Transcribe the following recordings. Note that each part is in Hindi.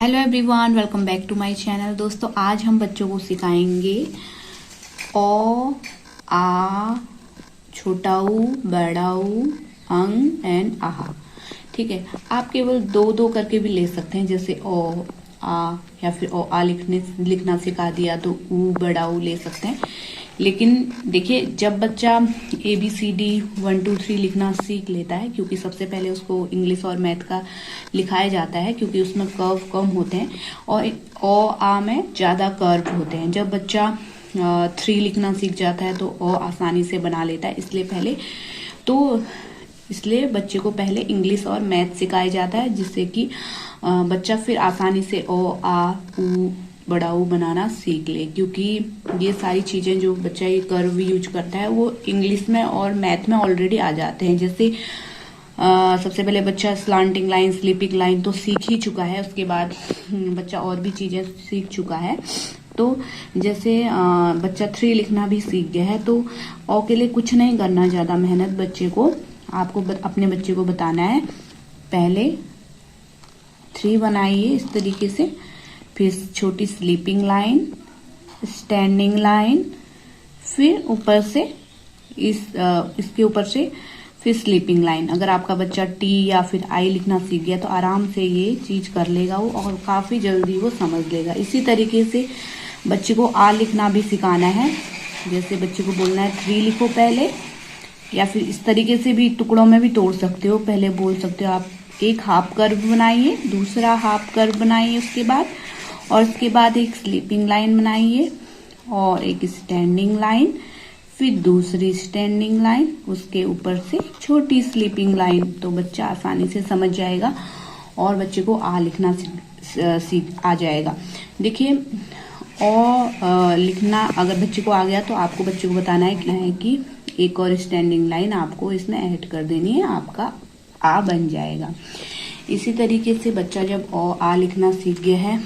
Hello everyone, welcome back to my channel. दोस्तों, आज हम बच्चों को सिखाएंगे ओ, आ, छोटा ऊ, बड़ा ऊ, अंग एंड आहा। ठीक है, आप केवल दो दो करके भी ले सकते हैं, जैसे ओ, आ, या फिर ओ आ लिखना सिखा दिया तो ऊ, बड़ा ऊ ले सकते हैं। लेकिन देखिए, जब बच्चा ABCD 1 2 3 लिखना सीख लेता है, क्योंकि सबसे पहले उसको इंग्लिश और मैथ का लिखाया जाता है, क्योंकि उसमें कर्व कम होते हैं और ओ आ में ज्यादा कर्व होते हैं। जब बच्चा 3 लिखना सीख जाता है तो ओ आसानी से बना लेता है। इसलिए बच्चे को पहले इंग्लिश और मैथ सिखाया जाता है, जिससे कि बच्चा फिर आसानी से ओ आ ऊ बड़ा ऊ बनाना सीख ले। क्योंकि ये सारी चीजें जो बच्चा ये कर्व यूज करता है वो इंग्लिश में और मैथ में ऑलरेडी आ जाते हैं। जैसे सबसे पहले बच्चा स्लांटिंग लाइन, स्लीपिंग लाइन तो सीख ही चुका है, उसके बाद बच्चा और भी चीजें सीख चुका है। तो जैसे बच्चा 3 लिखना भी सीख गया है, तो ओ के लिए कुछ नहीं करना, ज्यादा मेहनत बच्चे को आपको अपने बच्चे को बताना है। पहले 3 बनाइए इस तरीके से, फिर छोटी स्लीपिंग लाइन, स्टैंडिंग लाइन, फिर ऊपर से इसके ऊपर से फिर स्लीपिंग लाइन। अगर आपका बच्चा टी या फिर आई लिखना सीख गया तो आराम से ये चीज कर लेगा वो, और काफी जल्दी वो समझ लेगा। इसी तरीके से बच्चे को आ लिखना भी सिखाना है। जैसे बच्चे को बोलना है 3 लिखो पहले, या फिर इस तरीके से भी टुकड़ों में भी तोड़ सकते हो। पहले बोल सकते हो आप एक हाफ कर्व बनाइए, दूसरा हाफ कर्व बनाइए उसके बाद, और उसके बाद एक स्लीपिंग लाइन बनाइए और एक स्टैंडिंग लाइन, फिर दूसरी स्टैंडिंग लाइन, उसके ऊपर से छोटी स्लीपिंग लाइन। तो बच्चा आसानी से समझ जाएगा और बच्चे को आ लिखना सीख आ जाएगा। देखिए, और लिखना अगर बच्चे को आ गया तो आपको बच्चे को बताना है कि एक और स्टैंडिंग लाइन आपको इसमें ऐड कर देनी है, आपका आ बन जाएगा। इसी तरीके से बच्चा जब आ लिखना सीख गया है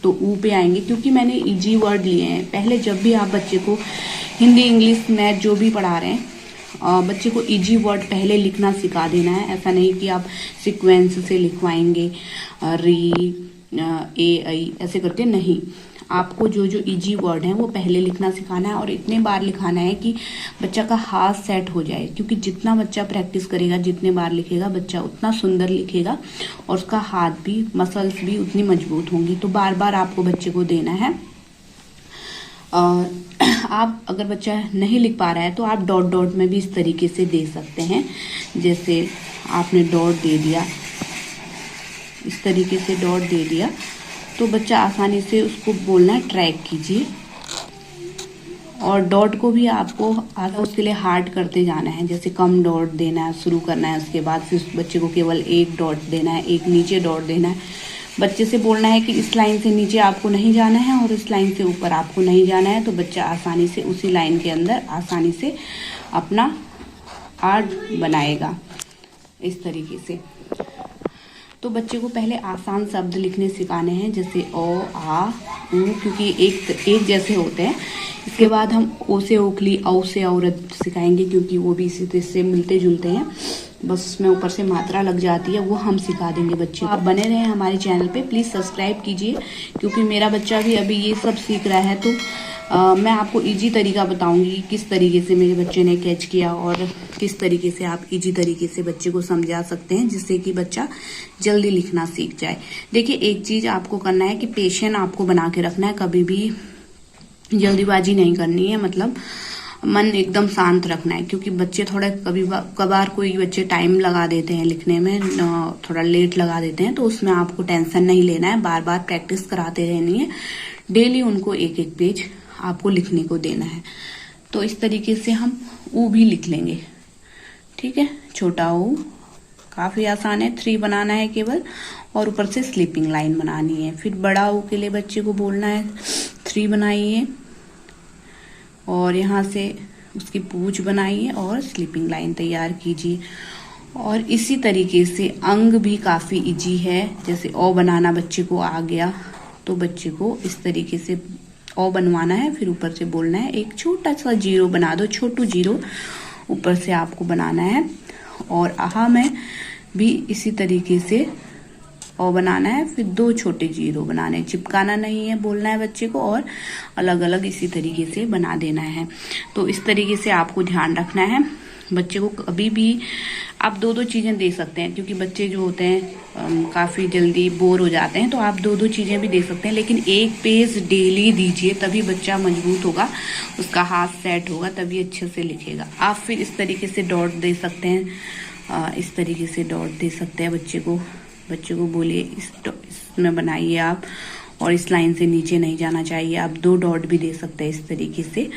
तो ऊ पे आएंगे, क्योंकि मैंने इजी वर्ड लिए हैं। पहले जब भी आप बच्चे को हिंदी, इंग्लिश, मैथ जो भी पढ़ा रहे हैं, बच्चे को इजी वर्ड पहले लिखना सिखा देना है। ऐसा नहीं कि आप सीक्वेंस से लिखवाएंगे री, ए, आई ऐसे करके, नहीं। आपको जो जो इजी वर्ड है वो पहले लिखना सिखाना है और इतने बार लिखाना है कि बच्चा का हाथ सेट हो जाए। क्योंकि जितना बच्चा प्रैक्टिस करेगा, जितने बार लिखेगा, बच्चा उतना सुंदर लिखेगा और उसका हाथ भी, मसल्स भी उतनी मजबूत होंगी। तो बार बार आपको बच्चे को देना है। आप अगर बच्चा नहीं लिख पा रहा है तो आप डॉट डॉट में भी इस तरीके से दे सकते हैं। जैसे आपने डॉट दे दिया, इस तरीके से डॉट दे दिया तो बच्चा आसानी से उसको बोलना है, ट्रैक कीजिए। और डॉट को भी आपको उसके लिए हार्ड करते जाना है। जैसे कम डॉट देना है, शुरू करना है, उसके बाद फिर बच्चे को केवल एक डॉट देना है, एक नीचे डॉट देना है। बच्चे से बोलना है कि इस लाइन से नीचे आपको नहीं जाना है और इस लाइन से ऊपर आपको नहीं जाना है। तो बच्चा आसानी से उसी लाइन के अंदर आसानी से अपना आर्ट बनाएगा इस तरीके से। तो बच्चे को पहले आसान शब्द लिखने सिखाने हैं, जैसे ओ, आ, ऊ, क्योंकि एक जैसे होते हैं। इसके बाद हम ओ से ओखली, औ से औरत सिखाएंगे, क्योंकि वो भी इसी से मिलते जुलते हैं, बस उसमें ऊपर से मात्रा लग जाती है, वो हम सिखा देंगे बच्चे को। आप बने रहें हमारे चैनल पे, प्लीज सब्सक्राइब कीजिए, क्योंकि मेरा बच्चा भी अभी ये सब सीख रहा है। तो मैं आपको इजी तरीका बताऊंगी किस तरीके से मेरे बच्चे ने कैच किया और किस तरीके से आप इजी तरीके से बच्चे को समझा सकते हैं, जिससे कि बच्चा जल्दी लिखना सीख जाए। देखिए, एक चीज आपको करना है कि पेशेंस आपको बना के रखना है, कभी भी जल्दीबाजी नहीं करनी है। मतलब मन एकदम शांत रखना है, क्योंकि बच्चे थोड़ा कभार कोई बच्चे टाइम लगा देते हैं लिखने में, थोड़ा लेट लगा देते हैं, तो उसमें आपको टेंशन नहीं लेना है। बार बार प्रैक्टिस कराते रहनी है, डेली उनको एक एक पेज आपको लिखने को देना है। तो इस तरीके से हम ऊ भी लिख लेंगे। ठीक है, छोटा ऊ काफी आसान है, 3 बनाना है केवल, और ऊपर से स्लीपिंग लाइन बनानी है। फिर बड़ा ऊ के लिए बच्चे को बोलना है 3 बनाइए और यहाँ से उसकी पूंछ बनाइए और स्लीपिंग लाइन तैयार कीजिए। और इसी तरीके से अंग भी काफी इजी है। जैसे ओ बनाना बच्चे को आ गया तो बच्चे को इस तरीके से ओ बनवाना है, फिर ऊपर से बोलना है एक छोटा सा जीरो बना दो, छोटू जीरो ऊपर से आपको बनाना है। और आहा में भी इसी तरीके से ओ बनाना है, फिर 2 छोटे जीरो बनाने हैं, चिपकाना नहीं है, बोलना है बच्चे को और अलग अलग इसी तरीके से बना देना है। तो इस तरीके से आपको ध्यान रखना है। बच्चे को कभी भी आप 2-2 चीजें दे सकते हैं, क्योंकि बच्चे जो होते हैं काफी जल्दी बोर हो जाते हैं, तो आप 2-2 चीजें भी दे सकते हैं, लेकिन एक पेज डेली दीजिए, तभी बच्चा मजबूत होगा, उसका हाथ सेट होगा, तभी अच्छे से लिखेगा। आप फिर इस तरीके से डॉट दे सकते हैं, इस तरीके से डॉट दे सकते हैं बच्चे को बोलिए इसमें बनाइए आप, और इस लाइन से नीचे नहीं जाना चाहिए। आप 2 डॉट भी दे सकते हैं इस तरीके से,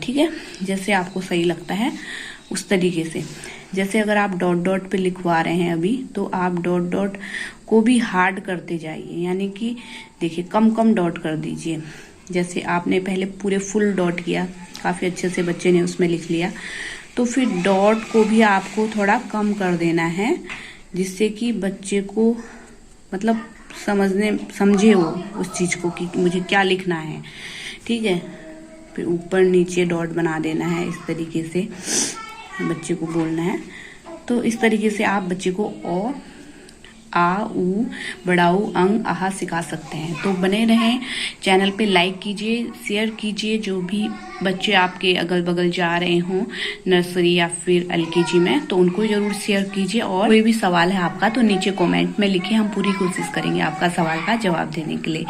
ठीक है, जैसे आपको सही लगता है उस तरीके से। जैसे अगर आप डॉट डॉट पे लिखवा रहे हैं अभी, तो आप डॉट डॉट को भी हार्ड करते जाइए, यानी कि देखिए कम कम डॉट कर दीजिए। जैसे आपने पहले पूरे फुल डॉट किया, काफी अच्छे से बच्चे ने उसमें लिख लिया, तो फिर डॉट को भी आपको थोड़ा कम कर देना है, जिससे कि बच्चे को मतलब समझे वो उस चीज को कि मुझे क्या लिखना है, ठीक है। फिर ऊपर नीचे डॉट बना देना है, इस तरीके से बच्चे को बोलना है। तो इस तरीके से आप बच्चे को ओ आ ऊ बड़ाऊ अंग आहा सिखा सकते हैं। तो बने रहें, चैनल पे लाइक कीजिए, शेयर कीजिए। जो भी बच्चे आपके अगल बगल जा रहे हों नर्सरी या फिर LKG में, तो उनको जरूर शेयर कीजिए। और कोई भी सवाल है आपका तो नीचे कमेंट में लिखिए, हम पूरी कोशिश करेंगे आपका सवाल का जवाब देने के लिए।